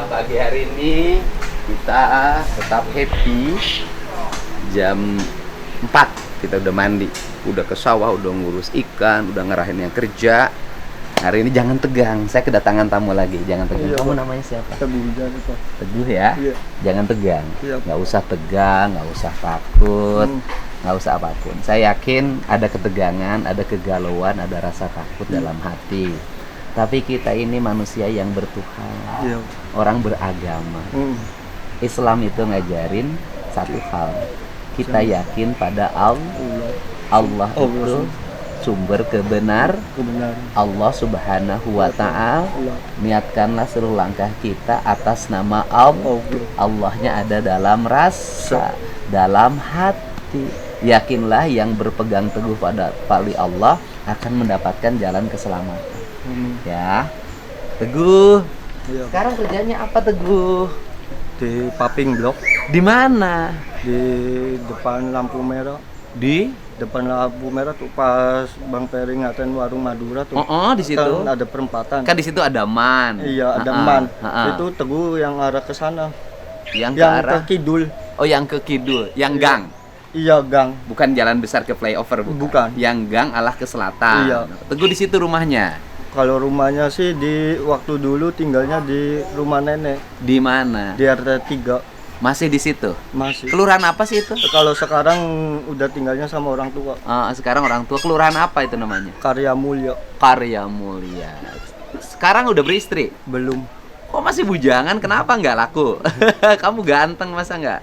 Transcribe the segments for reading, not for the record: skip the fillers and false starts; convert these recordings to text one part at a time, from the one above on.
pagi hari ini kita tetap happy. Jam 4 kita udah mandi, udah ke sawah, udah ngurus ikan, udah ngarahin yang kerja. Hari ini jangan tegang, saya kedatangan tamu lagi. Jangan tegang. Iya, Kamu Pak. namanya siapa? Teguh jadi Pak. Teguh ya. Iya. Jangan tegang. Iya. Nggak usah tegang, nggak usah takut, Hmm. nggak usah apapun. Saya yakin ada ketegangan, ada kegalauan, ada rasa takut dalam hati. Tapi kita ini manusia yang bertuhan, Iya. orang beragama. Hmm. Islam itu ngajarin satu hal. Kita yakin pada Allah. Allah itu sumber kebenaran. Allah Subhanahu wa Ta'ala. Niatkanlah seluruh langkah kita atas nama Allah. Allahnya ada dalam rasa, dalam hati. Yakinlah yang berpegang teguh pada tali Allah akan mendapatkan jalan keselamatan. Ya, Teguh. Iya. Sekarang kerjanya apa, Teguh? Di Paping Blok, Di mana? di depan lampu merah. Di? Depan lampu merah tuh pas Bang Peri ngatain warung Madura tuh. Di situ. Kan ada perempatan. Kan di situ ada man. Iya, ada man. Itu Teguh yang arah ke sana. Yang ke Yang arah. ke kidul. Oh, yang ke kidul, yang Iya. gang. Iya, gang. Bukan jalan besar ke flyover, Bukan. Yang gang alah ke selatan. Iya. Teguh di situ rumahnya. Kalau rumahnya sih di waktu dulu tinggalnya di rumah nenek Di mana? di RT 3 Masih di situ. masih. Kelurahan apa sih itu? Kalau sekarang udah tinggalnya sama orang tua. Sekarang orang tua. Kelurahan apa itu namanya? Karya Mulya. Karya Mulia. Sekarang udah beristri. Belum. Kok masih bujangan? Kenapa nggak laku? Kamu ganteng masa nggak?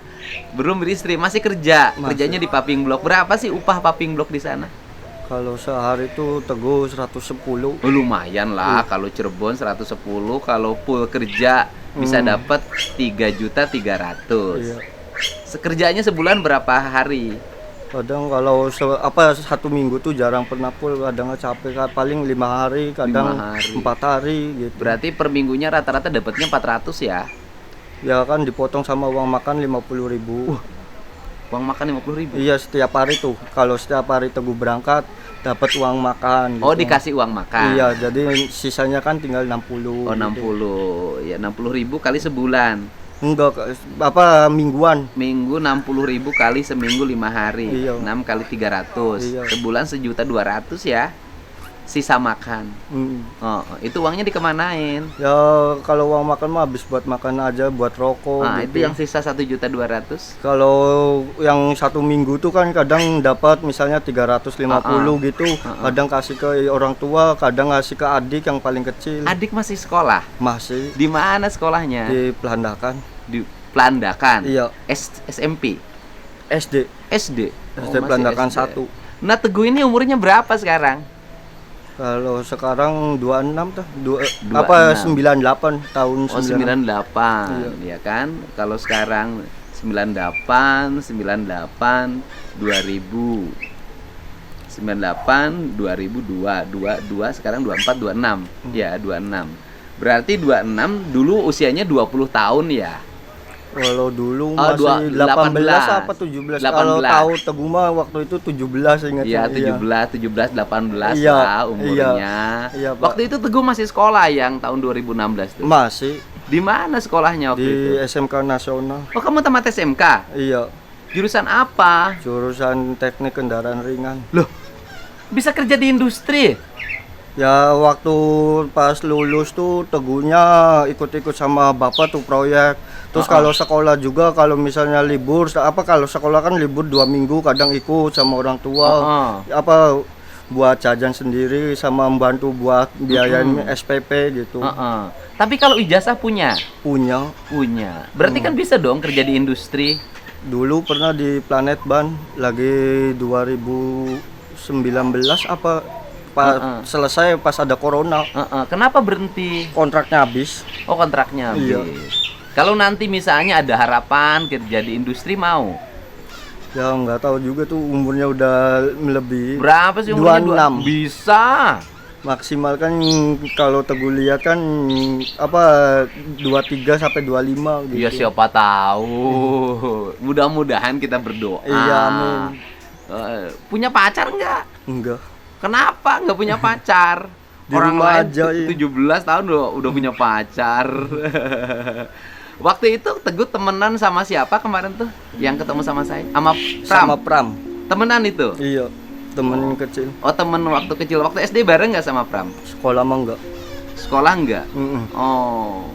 Belum beristri, masih kerja. Masih. Kerjanya di Paping Blok. Berapa sih upah Paping Blok di sana? Kalau sehari itu Teguh 110. Oh, lumayan lah. Kalau Cirebon 110, kalau full kerja bisa dapat 3.300.000. Iya. Sekerjanya sebulan berapa hari? Kadang kalau satu minggu tuh jarang pernah full, kadang capek paling 5 hari, kadang 5 hari. 4 hari gitu. Berarti per minggunya rata-rata dapatnya 400 ya? Ya kan dipotong sama uang makan 50.000. Uang makan 50.000. Iya, setiap hari tuh. Kalau setiap hari Teguh berangkat dapat uang makan. Oh, gitu. dikasih uang makan. Iya, jadi sisanya kan tinggal 60. Oh, gitu. 60. Ya 60.000 kali sebulan. Enggak, mingguan. Minggu 60.000 kali seminggu 5 hari. Iya. 6 kali 300. Iya. Sebulan 1.200.000 ya. Sisa makan. Itu uangnya dikemanain? Ya kalau uang makan mah habis buat makan aja, buat rokok. Nah, gitu. itu yang sisa 1.200.000. Kalau yang satu minggu tuh kan kadang dapat misalnya 350 gitu. Kadang kasih ke orang tua, kadang ngasih ke adik yang paling kecil. Adik masih sekolah? Masih Di mana sekolahnya? di Pelandakan. Di Pelandakan. Iya. SMP. SD. SD. SD Pelandakan 1. Nah, Teguh ini umurnya berapa sekarang? Kalau sekarang 26 tuh. 26. 98 tahun Oh, 98. Iya. Ya kan? Kalau sekarang 98, 2000. 98, 2002, 22, sekarang 24, 26. Ya, 26. Berarti 26 dulu usianya 20 tahun ya. Kalau dulu Oh, masih 18 apa 17. Kalau 18. tahu Teguh mah waktu itu 17 ingat Iya, saya. 17, 18 Iya, lah umurnya. iya, Pak. Waktu itu Teguh masih sekolah yang tahun 2016 tuh. Masih Di mana sekolahnya waktu di itu? SMK Nasional. Oh, kamu tamat SMK? Iya, Jurusan apa? jurusan teknik kendaraan ringan. Loh, bisa kerja di industri? Ya waktu pas lulus tuh Teguhnya ikut-ikut sama bapak tuh proyek. Terus kalau sekolah juga kalau misalnya libur kalau sekolah kan libur 2 minggu kadang ikut sama orang tua. Buat jajan sendiri sama membantu buat biayain SPP gitu. Tapi kalau ijazah punya? Punya. Punya. Berarti kan bisa dong kerja di industri? Dulu pernah di Planet Ban lagi 2019 selesai pas ada corona. Kenapa berhenti? Kontraknya habis. Oh, kontraknya habis. Iya. Kalau nanti misalnya ada harapan kerja di industri mau? Ya nggak tahu juga tuh umurnya udah melebihi. Berapa sih umurnya? 26. Bisa. Maksimal kan kalau Teguh lihat kan 23 sampai 25 gitu. Ya siapa tahu. Mudah-mudahan kita berdoa. Iya, amin. Punya pacar nggak? Enggak. Kenapa nggak punya pacar? Di Orang rumah lain aja, iya. 17 tahun udah punya pacar. Waktu itu Teguh temenan sama siapa kemarin tuh? Yang ketemu sama saya? Sama Pram. Sama Pram. Temenan itu? Iya, temen kecil. Oh, temen waktu kecil. Waktu SD bareng nggak sama Pram? Sekolah mah enggak. Sekolah enggak? Mm-mm. Oh,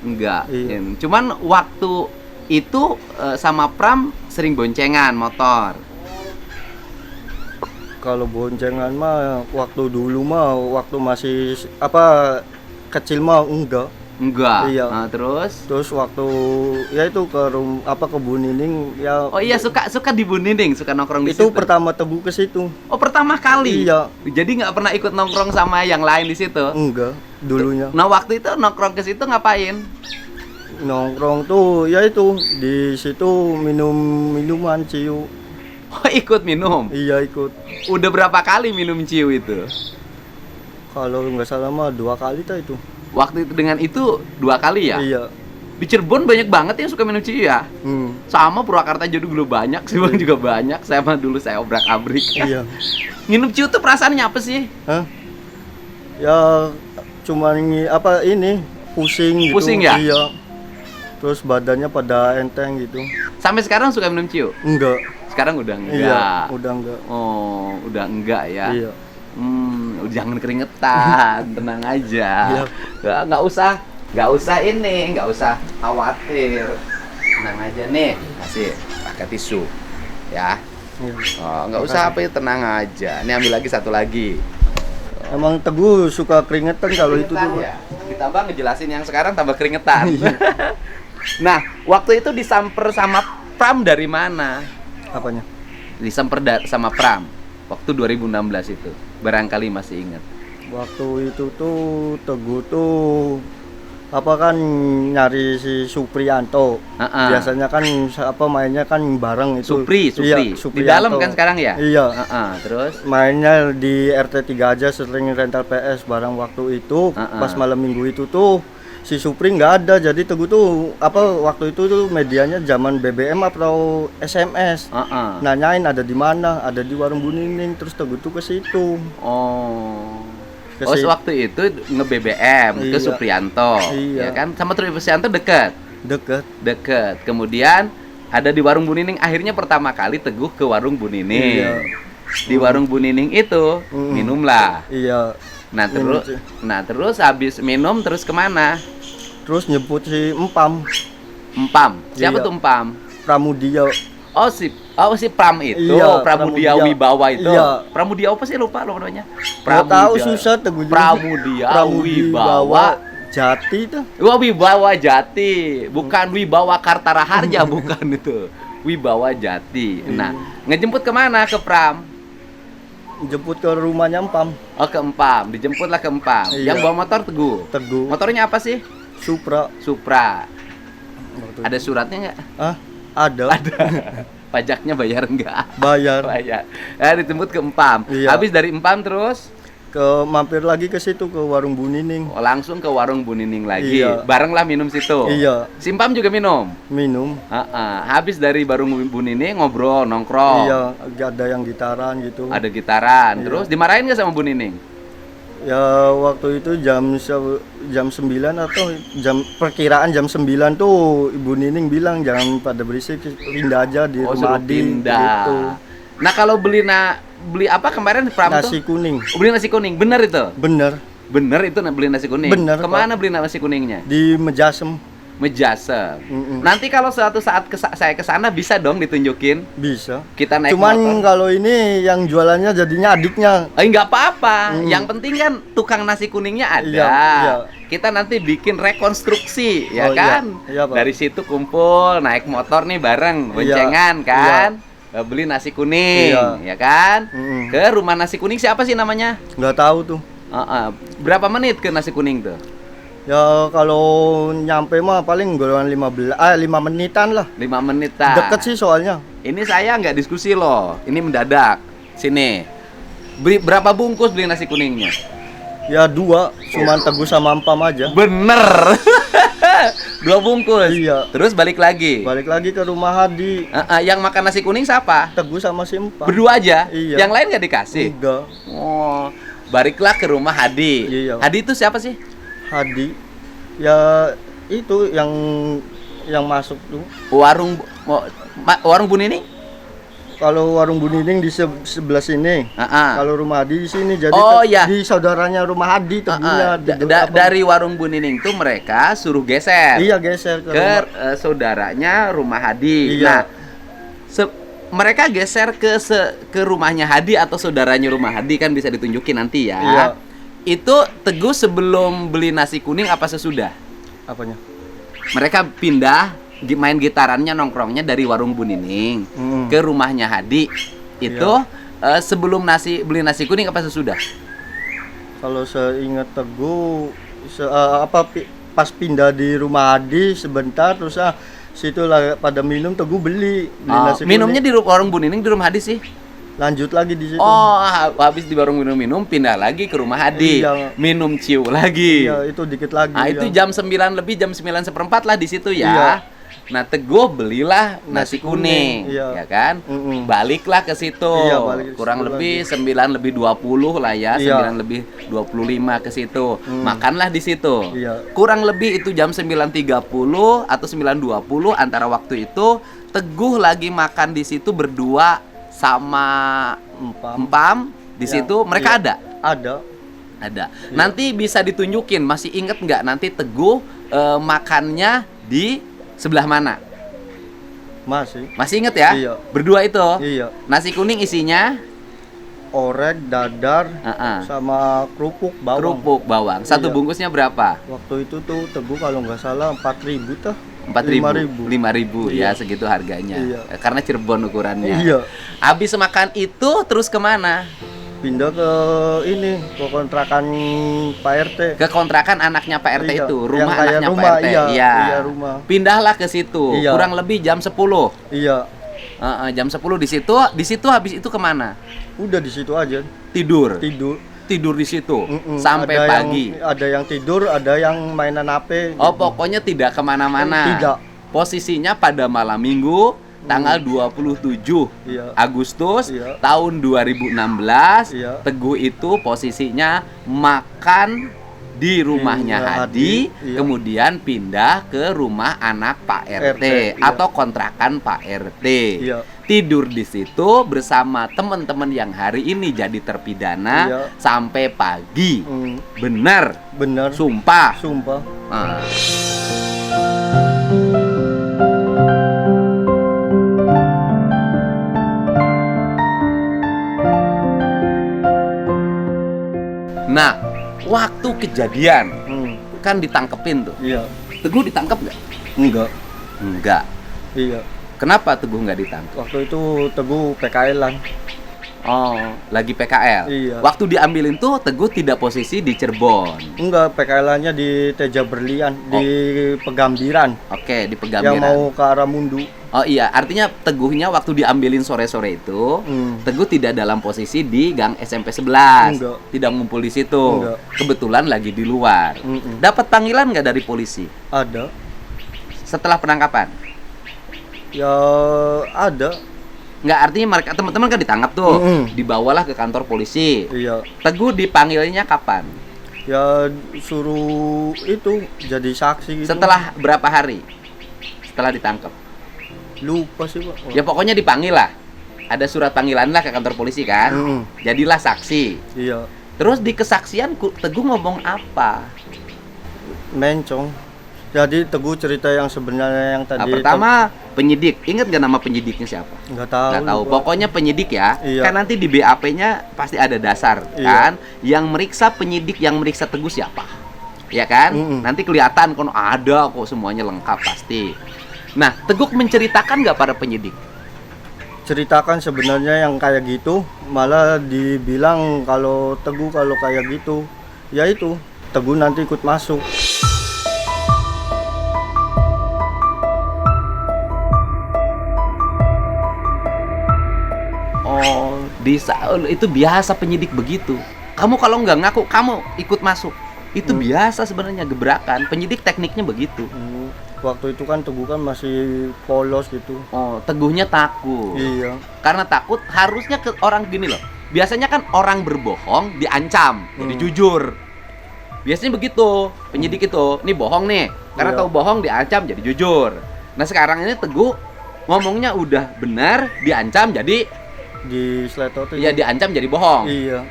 enggak. Iya. Cuman waktu itu sama Pram sering boncengan motor. Kalau boncengan mah waktu dulu mah waktu masih kecil mah enggak. Enggak. Iya. Nah, terus? Terus waktu ya itu ke Bu Nining ya. Oh iya, suka di Bu Nining, suka nongkrong di itu situ. pertama Teguh ke situ. Oh, pertama kali. Iya. Jadi nggak pernah ikut nongkrong sama yang lain di situ. Enggak, dulunya. Nah, waktu itu nongkrong ke situ ngapain? Nongkrong tuh ya itu di situ minuman ciu. Oh, ikut minum. Iya ikut. Udah berapa kali minum ciu itu? Kalau nggak salah mah 2 kali tak itu. Waktu itu dengan itu 2 kali ya? Iya. Di Cirebon banyak banget yang suka minum ciu ya? Sama Purwakarta dulu banyak, Subang juga banyak. Dulu saya obrak-abrik. Iya. Minum ciu tuh perasaannya apa sih? Hah? Ya cuman ini pusing gitu. Pusing ya? Iya. Terus badannya pada enteng gitu. Sampai sekarang suka minum ciu? Enggak. Sekarang udah enggak. Iya, udah enggak. Oh, udah enggak ya? Iya. Jangan keringetan, tenang aja. Iya. Nggak usah ini, nggak usah khawatir. Tenang aja nih, kasih pakai tisu, ya. Iya. Oh, nggak usah apa itu, tenang aja. Ini ambil lagi satu lagi. Emang Teguh suka keringetan kalau itu tuh. Ya. Ditambah ngejelasin yang sekarang tambah keringetan. Iya. Nah, waktu itu disamper sama Pram dari mana? Apanya? Disamper sama Pram waktu 2016 itu. Barangkali masih ingat. Waktu itu tuh Teguh tuh kan nyari si Supriyanto. Biasanya kan mainnya kan bareng itu. Supri. Iya, Di dalam kan sekarang ya? Iya. Terus Mainnya di RT 3 aja, sering rental PS bareng waktu itu. Pas malam minggu itu tuh si Supri nggak ada, jadi Teguh tuh waktu itu tuh medianya zaman BBM atau SMS. Nanyain ada di mana, ada di warung Bu Nining, terus Teguh tuh ke situ. Waktu itu nge-BBM ke Iya. Supriyanto, Iya. ya kan? Sama Supriyanto dekat. Deket. Kemudian ada di warung Bu Nining. Akhirnya pertama kali Teguh ke warung Bu Nining. Iya. Di warung Bu Nining itu minumlah. Iya. Nah terus habis minum terus kemana? Terus nyebut si Empam. Siapa Iya. tuh Empam? Pramudia. Oh si Pram itu, Iya, Pramudia Pramudia. Wibawa itu. Iya. Pramudia apa sih, lupa namanya? Nggak tahu, susah Teguh juga. Pramudia Wibawa Jati tuh. Wah, Wibawa Jati, bukan Wibawa Kartara Harja, bukan itu. Wibawa Jati. Nah, ngejemput kemana ke Pram? Jemput ke rumahnya Empam. Oh, ke Empam, dijemputlah ke Empam. Iya. Yang bawa motor Teguh. Motornya apa sih? Supra. Ada suratnya nggak? Ada. Pajaknya bayar nggak? Bayar. Dijemput ke Empam. Iya. Habis dari Empam terus mampir lagi ke situ ke warung Bu Nining. Oh, langsung ke warung Bu Nining lagi. Iya. Bareng lah minum situ. Iya. Si Empam juga minum. Habis dari warung Bu Nining ngobrol, nongkrong. Iya, ada yang gitaran gitu. Ada gitaran. Iya. Terus dimarahin nggak sama Bu Nining? Ya waktu itu jam 9 atau perkiraan jam 9 tuh Ibu Nining bilang jangan pada berisik, pindah aja di rumah Adi gitu. Nah, kalau beli apa kemarin Pram Nasi kuning. Beli nasi kuning, bener itu? Bener itu beli nasi kuning. Bener, Kemana Pak. beli nasi kuningnya? Di Mejasem. Nanti kalau suatu saat saya kesana bisa dong ditunjukin. Bisa. Kita naik Cuman motor. kalau ini yang jualannya jadinya adiknya. Nggak apa-apa. Yang penting kan tukang nasi kuningnya ada. Iya. Kita nanti bikin rekonstruksi, ya Oh, kan? iya, Pak. Dari situ kumpul naik motor nih bareng, boncengan kan? Beli nasi kuning, ya kan? Ke rumah nasi kuning siapa sih namanya? Nggak tahu tuh. Berapa menit ke nasi kuning tuh? Ya kalau nyampe mah paling golongan 5 menitan lah. 5 menitan. Deket sih soalnya. Ini saya nggak diskusi loh. Ini mendadak. Sini. Berapa bungkus beli nasi kuningnya? Ya 2, cuman Teguh sama Empam aja. Bener. 2 bungkus. Iya. Terus balik lagi. Balik lagi ke rumah Hadi. Yang makan nasi kuning siapa? Teguh sama si Empam. Berdua aja. Iya. Yang lain nggak dikasih? Enggak. Oh. Baliklah ke rumah Hadi. Iya. Hadi itu siapa sih? Hadi ya itu yang masuk tuh. Warung Bu Nining? Kalau warung Bu Nining di sebelah sini. Kalau rumah Hadi di sini. Jadi iya. di saudaranya rumah Hadi tegunya. Dari warung Bu Nining tuh mereka suruh geser. Iya, geser ke saudaranya rumah Hadi. Iya. Nah, mereka geser ke rumahnya Hadi atau saudaranya rumah Hadi kan bisa ditunjukin nanti ya. Iya. Itu Teguh sebelum beli nasi kuning apa sesudah? Apanya? Mereka pindah main gitarannya nongkrongnya dari warung Bu Nining ke rumahnya Hadi. Itu sebelum beli nasi kuning apa sesudah? Kalau seingat Teguh pas pindah di rumah Hadi sebentar terus situ lah pada minum Teguh beli nasi kuning. Minumnya di warung Bu Nining di rumah Hadi sih. Lanjut lagi di situ. Habis di warung minum pindah lagi ke rumah Hadi. Iya. Minum ciu lagi. Iya, itu dikit lagi. Itu jam 9 lebih, jam 9:15 lah di situ ya. Iya. Nah, Teguh belilah nasi kuning, iya. ya kan? Baliklah ke situ. Iya, balik kurang situ lebih 9 lebih 20 lah ya, iya. 9 lebih 25 ke situ. Makanlah di situ. Iya. Kurang lebih itu jam 9.30 atau 9.20 antara waktu itu Teguh lagi makan di situ berdua sama Empam di situ. Mereka ada? Ada. Ada. Nanti bisa ditunjukin, masih inget nggak nanti Teguh makannya di sebelah mana? Masih inget ya? Iya. Berdua itu? Iya. Nasi kuning isinya? Orek, dadar, sama kerupuk bawang. Satu bungkusnya berapa? Waktu itu tuh Teguh kalau nggak salah 4.000 tuh. 4.000, 5.000 iya. ya segitu harganya. Iya. Karena Cirebon ukurannya. Iya. Habis makan itu terus kemana? Pindah ke kontrakan Pak RT. Ke kontrakan anaknya Pak RT Iya. itu, rumah Yang anaknya rumah, Pak RT. iya, rumah. Pindahlah ke situ. Iya. Kurang lebih jam 10. Iya. Jam 10 di situ. Di situ habis itu kemana? Udah di situ aja. Tidur di situ sampai ada pagi. Ada yang tidur, ada yang mainan HP. Pokoknya tidak kemana-mana. Tidak. Posisinya pada malam minggu tanggal 27 Agustus tahun 2016. Teguh itu posisinya makan di rumahnya Hadi, kemudian pindah ke rumah anak Pak RT, atau kontrakan Pak RT. Tidur di situ bersama teman-teman yang hari ini jadi terpidana sampai pagi. Benar. Sumpah. Nah, waktu kejadian kan ditangkepin tuh. Iya. Teguh ditangkap nggak? Enggak. Iya. Kenapa Teguh nggak ditangkap? Waktu itu Teguh PKL-an. Lagi PKL. Iya. Waktu diambilin tuh Teguh tidak posisi di Cirebon. Enggak, PKL-nya di Teja Berlian, di Pegambiran. Oke, di Pegambiran. Yang mau ke arah Mundu. Oh iya, artinya Teguhnya waktu diambilin sore-sore itu, Teguh tidak dalam posisi di gang SMP 11. Enggak. Tidak ngumpul di situ. Enggak. Kebetulan lagi di luar. Dapat panggilan nggak dari polisi? Ada. Setelah penangkapan? Ya, ada. Nggak, artinya mereka teman-teman kan ditangkap tuh, dibawalah ke kantor polisi. Iya. Teguh dipanggilnya kapan? Ya suruh itu jadi saksi gitu. Setelah berapa hari? Setelah ditangkap? Lupa sih, Pak. Ya pokoknya dipanggil lah. Ada surat panggilan lah ke kantor polisi kan. Jadilah saksi. Iya. Terus di kesaksian Teguh ngomong apa? Mencong. Jadi Teguh cerita yang sebenarnya yang tadi. Pertama penyidik. Ingat gak nama penyidiknya siapa? Nggak tahu. Nggak tahu. Pokoknya penyidik ya. Iya. Kan nanti di BAP-nya pasti ada dasar kan. Yang meriksa penyidik yang meriksa Teguh siapa? Ya kan? Nanti kelihatan kan ada kok, semuanya lengkap pasti. Nah, Teguh menceritakan nggak pada penyidik? Ceritakan sebenarnya yang kayak gitu, malah dibilang kalau Teguh kalau kayak gitu, ya itu Teguh nanti ikut masuk. Itu biasa penyidik begitu. Kamu kalau nggak ngaku, kamu ikut masuk. Itu biasa sebenarnya gebrakan. Penyidik tekniknya begitu. Waktu itu kan Teguh kan masih polos gitu. Teguhnya takut. Iya. Karena takut harusnya ke orang gini loh. Biasanya kan orang berbohong diancam, jadi jujur. Biasanya begitu, penyidik itu, ini bohong nih, karena Iya. tahu bohong diancam jadi jujur. Nah sekarang ini Teguh ngomongnya udah benar, diancam jadi, Di sletotin. ya diancam jadi bohong. Iya.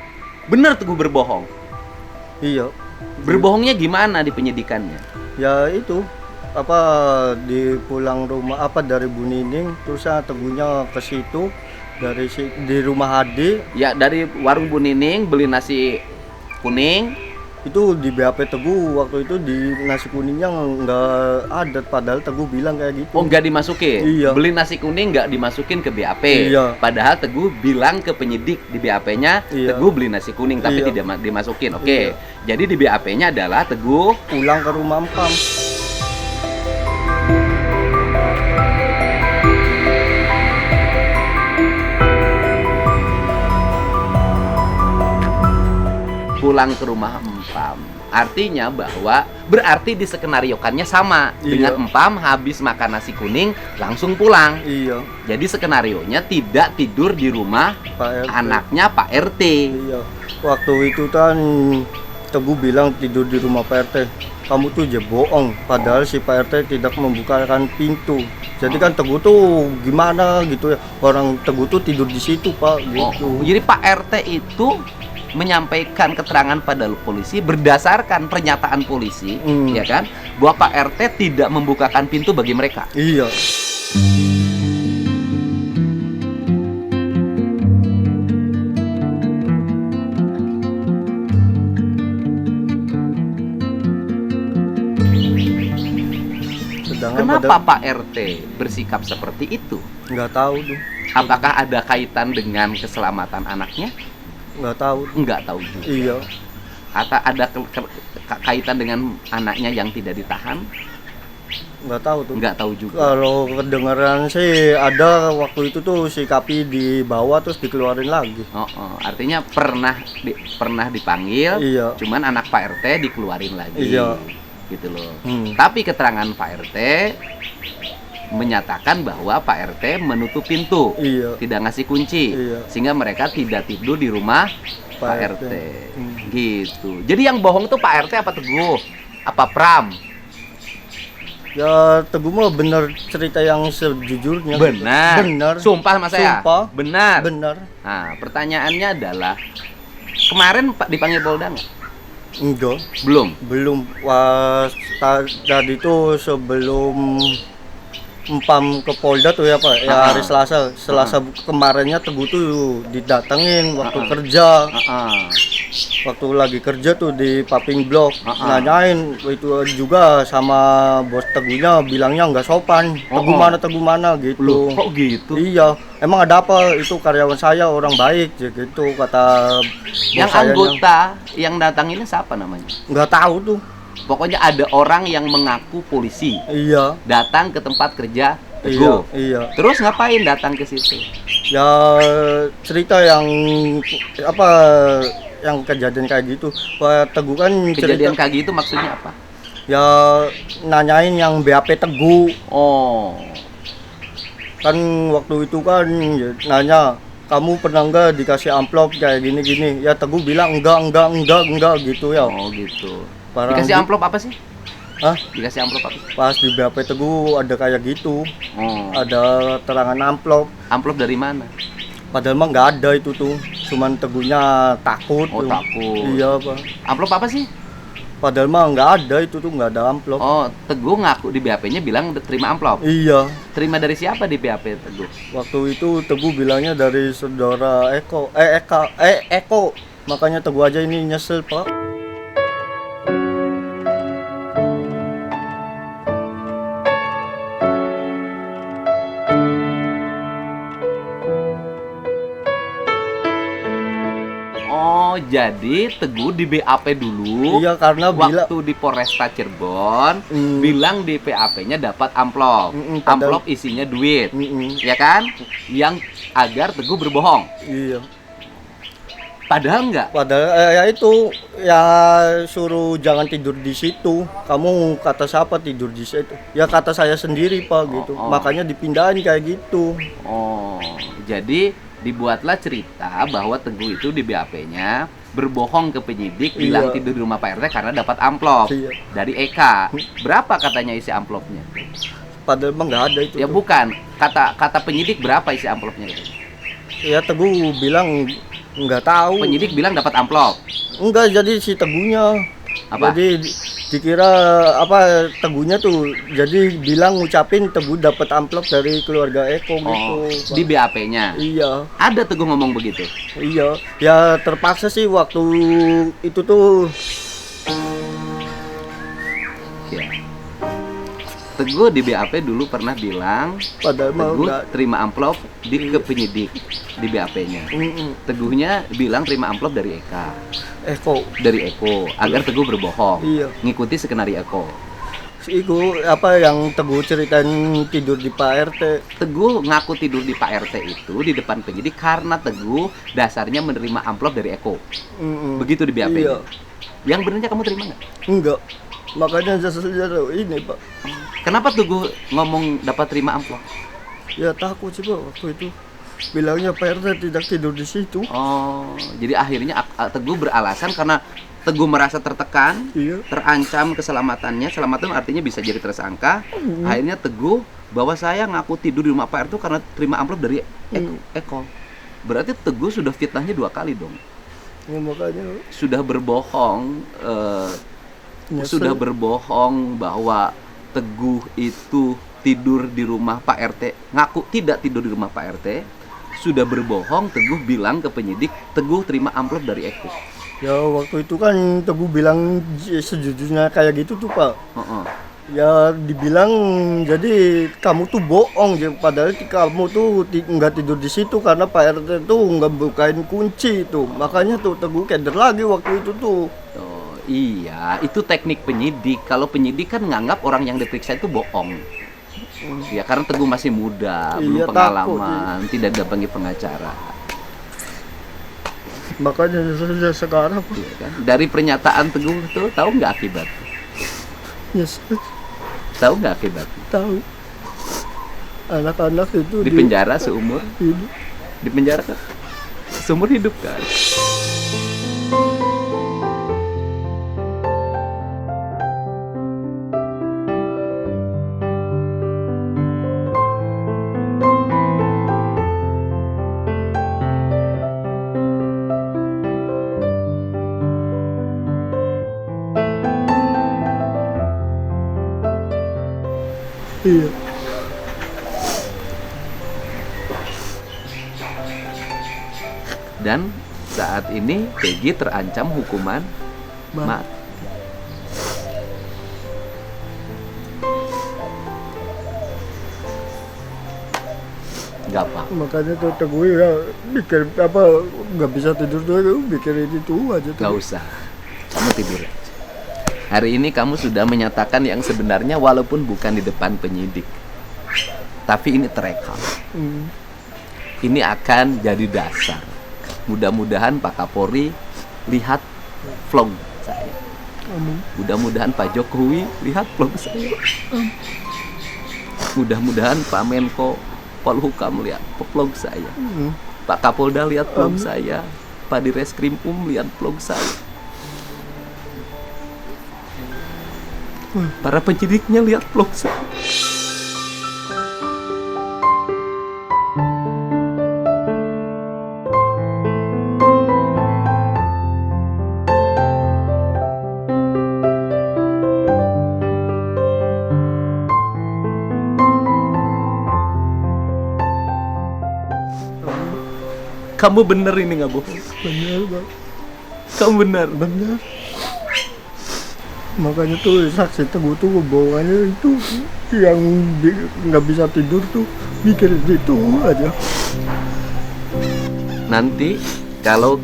Bener Teguh berbohong. Iya. Berbohongnya gimana di penyidikannya? Ya itu apa di pulang rumah apa dari Bu Nining terus Teguhnya ke situ di rumah Hadi Ya dari warung Bu Nining beli nasi kuning. itu di BAP Teguh waktu itu di nasi kuningnya nggak ada padahal Teguh bilang kayak gitu. Oh nggak dimasukin? Iya. Beli nasi kuning nggak dimasukin ke BAP? Iya. Padahal Teguh bilang ke penyidik di BAP-nya, Iya. Teguh beli nasi kuning tapi Iya. tidak dimasukin. Oke. Iya. Jadi di BAP-nya adalah Teguh Pulang ke rumah Empam. pulang ke rumah Empam. Artinya bahwa berarti diskenariokannya sama Iya. dengan Empam habis makan nasi kuning langsung pulang. Iya, Jadi skenarionya tidak tidur di rumah Pak RT. anaknya Pak RT. Iya. Waktu itu kan Teguh bilang tidur di rumah Pak RT. Kamu tuh je bohong. Padahal si Pak RT tidak membukakan pintu. Jadi kan Teguh tuh gimana gitu ya. Orang Teguh tuh tidur di situ, Pak, gitu. Jadi Pak RT itu menyampaikan keterangan pada polisi berdasarkan pernyataan polisi, ya kan, bahwa Pak RT tidak membukakan pintu bagi mereka. Iya. Sedangkan Kenapa Pak RT bersikap seperti itu? nggak tahu tuh, Apakah ada kaitan dengan keselamatan anaknya? nggak tahu. Enggak tahu juga. Iya. Atau ada kaitan dengan anaknya yang tidak ditahan? Nggak tahu tuh. Enggak tahu juga. Kalau kedengaran sih ada waktu itu tuh si Kapi dibawa terus dikeluarin lagi. Artinya pernah dipanggil, Iya. cuman anak Pak RT dikeluarin lagi. Iya. Gitu loh. Hmm. Tapi keterangan Pak RT menyatakan bahwa Pak RT menutup pintu, Iya. tidak ngasih kunci, Iya. sehingga mereka tidak tidur di rumah Pak RT. Hmm. Gitu. Jadi yang bohong tuh Pak RT apa Teguh? Apa Pram? Ya Teguh mah bener cerita yang sejujurnya. Benar. Benar. Sumpah sama saya. Sumpah. Benar. Benar. Nah, pertanyaannya adalah kemarin Pak dipanggil Polda nggak? Enggak. Belum. Pas tadi tuh sebelum Empam ke Polda tuh ya Pak, ya hari Selasa kemarinnya Teguh tuh didatengin waktu kerja. Waktu lagi kerja tuh di Paping Blok, nanyain itu juga sama bos Teguhnya bilangnya nggak sopan. Teguh mana gitu. Loh, kok gitu? Iya, emang ada apa? Itu karyawan saya orang baik gitu kata Yang bos sayanya. anggota yang datang ini siapa namanya? Nggak tahu tuh. Pokoknya ada orang yang mengaku polisi Iya. datang ke tempat kerja Teguh. Iya. Terus ngapain datang ke situ? Ya cerita yang apa yang kejadian kayak gitu. Pak Teguh kan Kejadian cerita kayak gitu maksudnya apa? ya nanyain yang BAP Teguh. Oh, Kan waktu itu kan ya, nanya kamu pernah nggak dikasih amplop kayak gini-gini? Ya Teguh bilang enggak gitu ya. oh gitu. Barang Dikasih amplop apa sih? Hah? Dikasih amplop apa? Pas di BAP Teguh ada kayak gitu. Oh, Ada terangan amplop. amplop dari mana? Padahal mah nggak ada itu tuh. Cuman Teguhnya takut. Oh, tuh. takut. Iya, Pak. Amplop apa sih? Padahal mah nggak ada itu tuh, nggak ada amplop. Oh, Teguh ngaku di BAP-nya bilang terima amplop. Iya. Terima dari siapa di BAP Teguh? Waktu itu Teguh bilangnya dari saudara Eko. Makanya Teguh aja ini nyesel, Pak. Oh, jadi Teguh di BAP dulu. Iya, karena waktu di Polresta Cirebon bilang di PAP-nya dapat amplop. Padahal- Amplop isinya duit. Ya kan? Yang agar Teguh berbohong. Iya. Padahal enggak. Padahal ya itu ya suruh jangan tidur di situ. Kamu kata siapa tidur di situ? Ya kata saya sendiri, Pak, gitu. Oh. Makanya dipindahin kayak gitu. Oh, jadi Dibuatlah cerita bahwa Teguh itu di BAP-nya berbohong ke penyidik, bilang tidur di rumah Pak RT karena dapat amplop dari Eka. Berapa katanya isi amplopnya? Padahal emang nggak ada itu. Ya tuh. bukan, kata penyidik berapa isi amplopnya? Ya Teguh bilang nggak tahu. Penyidik bilang dapat amplop. Enggak, jadi si Teguhnya. Apa? Jadi dikira apa Teguhnya tuh, jadi bilang ngucapin Teguh dapat amplop dari keluarga Eko gitu. Di BAP-nya. Iya. Ada Teguh ngomong begitu. Iya, ya terpaksa sih waktu itu tuh. Ya. Teguh di BAP dulu pernah bilang Padahal mau Teguh enggak. terima amplop ke penyidik di BAP-nya. Teguhnya bilang terima amplop dari Eka. Dari Eko agar Teguh berbohong. Iya. Ngikuti skenario Eko. Itu apa yang Teguh ceritain tidur di Pak RT. Teguh ngaku tidur di Pak RT itu di depan penyidik karena Teguh dasarnya menerima amplop dari Eko. Begitu di BAP. Iya. Yang benarnya kamu terima nggak? Enggak. Makanya jasa ini Pak. Kenapa Teguh ngomong dapat terima amplop? Ya takut sih Pak waktu itu. Bilangnya Pak RT tidak tidur di situ. Oh, jadi akhirnya Teguh beralasan karena Teguh merasa tertekan, terancam keselamatannya. Selamatan artinya bisa jadi tersangka. Akhirnya Teguh bahwa saya ngaku tidur di rumah Pak RT karena terima amplop dari Eko. Berarti Teguh sudah fitnahnya 2 kali dong. Ya, makanya Sudah berbohong, sudah berbohong bahwa Teguh itu tidur di rumah Pak RT, ngaku tidak tidur di rumah Pak RT. Sudah berbohong, Teguh bilang ke penyidik, Teguh terima amplop dari Eko. ya waktu itu kan Teguh bilang sejujurnya kayak gitu tuh Pak. Ya dibilang jadi kamu tuh bohong, padahal kamu tuh nggak tidur di situ karena Pak RT tuh nggak bukain kunci tuh. Makanya tuh Teguh keder lagi waktu itu tuh. Oh iya, itu teknik penyidik. Kalau penyidik kan nganggap orang yang diperiksa itu bohong. Ya karena Teguh masih muda, belum pengalaman, tidak dampingi pengacara. Makanya sekarang Ya, kan? Dari pernyataan Teguh tuh tahu nggak akibat? yes, Tahu nggak akibat? tahu anak-anak itu Di penjara seumur hidup. Di penjara kan seumur hidup kan. Iya. Dan saat ini Peggy terancam hukuman mati. Nggak apa. Makanya tuh Teguh ya mikir apa nggak bisa tidur tuh mikir itu aja tuh. Nggak usah. Kamu tidur aja. Hari ini kamu sudah menyatakan yang sebenarnya walaupun bukan di depan penyidik. Tapi ini terekam. Ini akan jadi dasar. Mudah-mudahan Pak Kapolri lihat vlog saya. Mudah-mudahan Pak Jokowi lihat vlog saya. Mudah-mudahan Pak Menko Polhukam lihat vlog saya. Pak Kapolda lihat vlog saya. Pak Direskrim lihat vlog saya. Para penyidiknya lihat vlog saya. Kamu bener ini nggak bohong? Benar Bang. Kamu bener. Benar. Makanya tuh saksi Teguh tuh kebohongannya itu yang nggak bisa tidur tuh mikir itu aja. Nanti kalau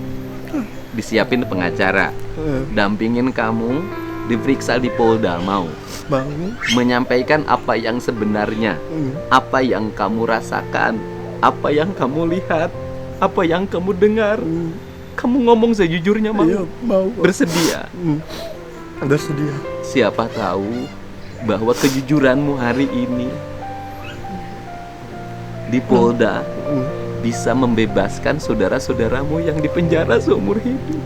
disiapin pengacara, dampingin kamu, diperiksa di Polda, mau Bang. menyampaikan apa yang sebenarnya, apa yang kamu rasakan, apa yang kamu lihat, apa yang kamu dengar. Kamu ngomong sejujurnya, mau? Iya, mau. Bersedia. Bersedia. Siapa tahu bahwa kejujuranmu hari ini di Polda bisa membebaskan saudara-saudaramu yang dipenjara seumur hidup.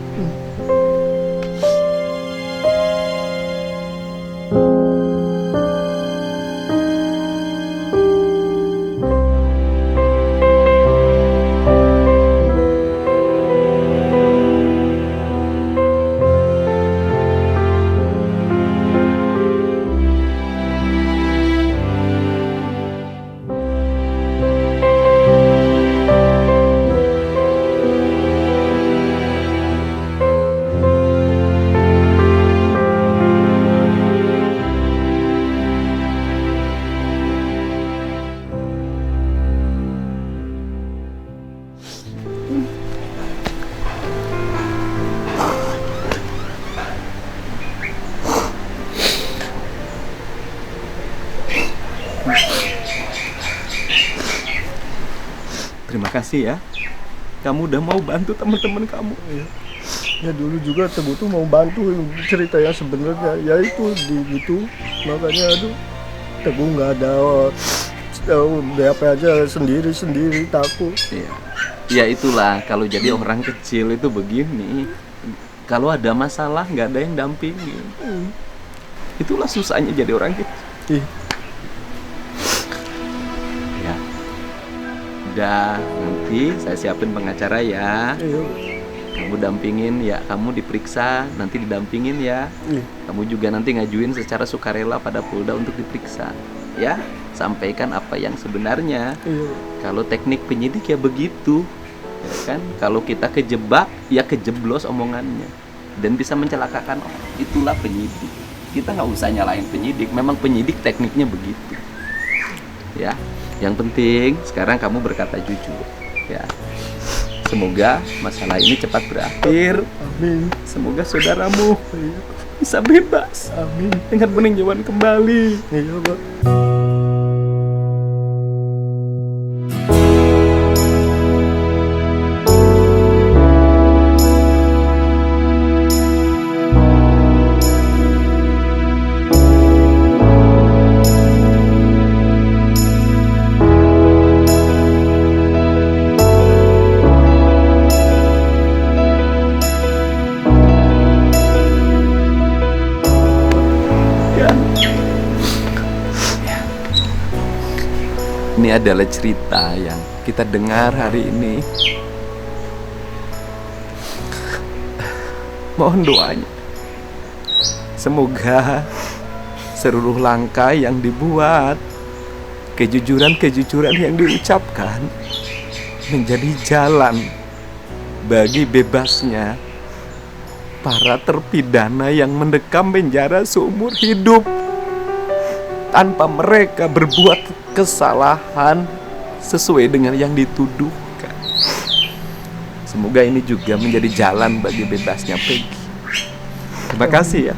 Terima kasih ya, kamu udah mau bantu teman-teman kamu. Ya dulu juga Teguh tuh mau bantu, cerita yang sebenarnya ya itu gitu, makanya aduh Teguh nggak ada BAP aja sendiri takut. Ya itulah kalau jadi orang kecil itu begini, kalau ada masalah nggak ada yang dampingi. Itulah susahnya jadi orang kecil. Ya, udah, nanti saya siapin pengacara ya. Kamu dampingin ya, kamu diperiksa, nanti didampingin ya. Kamu juga nanti ngajuin secara sukarela pada Polda untuk diperiksa. Ya, sampaikan apa yang sebenarnya. Kalau teknik penyidik ya begitu, ya kan? Kalau kita kejebak, ya kejeblos omongannya dan bisa mencelakakan orang. Itulah penyidik. Kita nggak usah nyalain penyidik. Memang penyidik tekniknya begitu. Ya, yang penting sekarang kamu berkata jujur. Ya, semoga masalah ini cepat berakhir. Amin. Semoga saudaramu bisa bebas. Amin. Dengan peninjauan kembali. Iya, Pak. Ini adalah cerita yang kita dengar hari ini. Mohon doanya. Semoga seluruh langkah yang dibuat, kejujuran-kejujuran yang diucapkan menjadi jalan bagi bebasnya para terpidana yang mendekam penjara seumur hidup tanpa mereka berbuat kesalahan sesuai dengan yang dituduhkan. Semoga ini juga menjadi jalan bagi bebasnya Peggy. Terima kasih ya.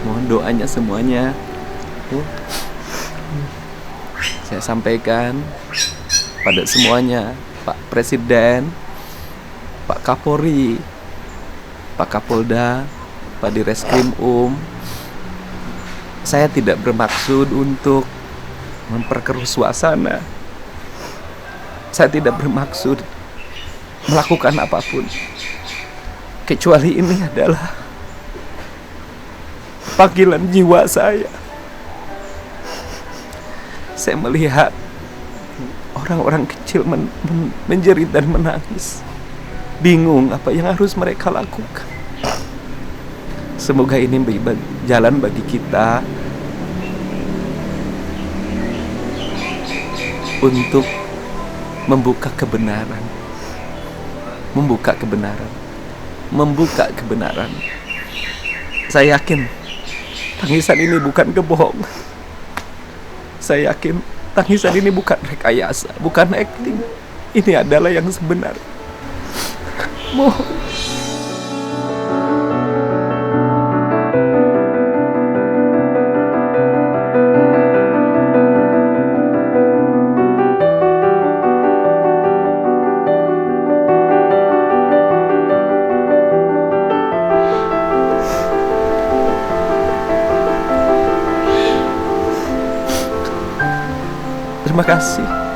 Mohon doanya semuanya. Saya sampaikan pada semuanya, Pak Presiden, Pak Kapolri, Pak Kapolda, Pak Direskrim saya tidak bermaksud untuk memperkeruh suasana. Saya tidak bermaksud melakukan apapun, kecuali ini adalah panggilan jiwa saya. Saya melihat orang-orang kecil menjerit dan menangis, bingung apa yang harus mereka lakukan. Semoga ini jalan bagi kita untuk membuka kebenaran, membuka kebenaran. Saya yakin tangisan ini bukan kebohongan. Saya yakin tangisan ini bukan rekayasa, bukan acting. Ini adalah yang sebenar. Mohon. Terima kasih.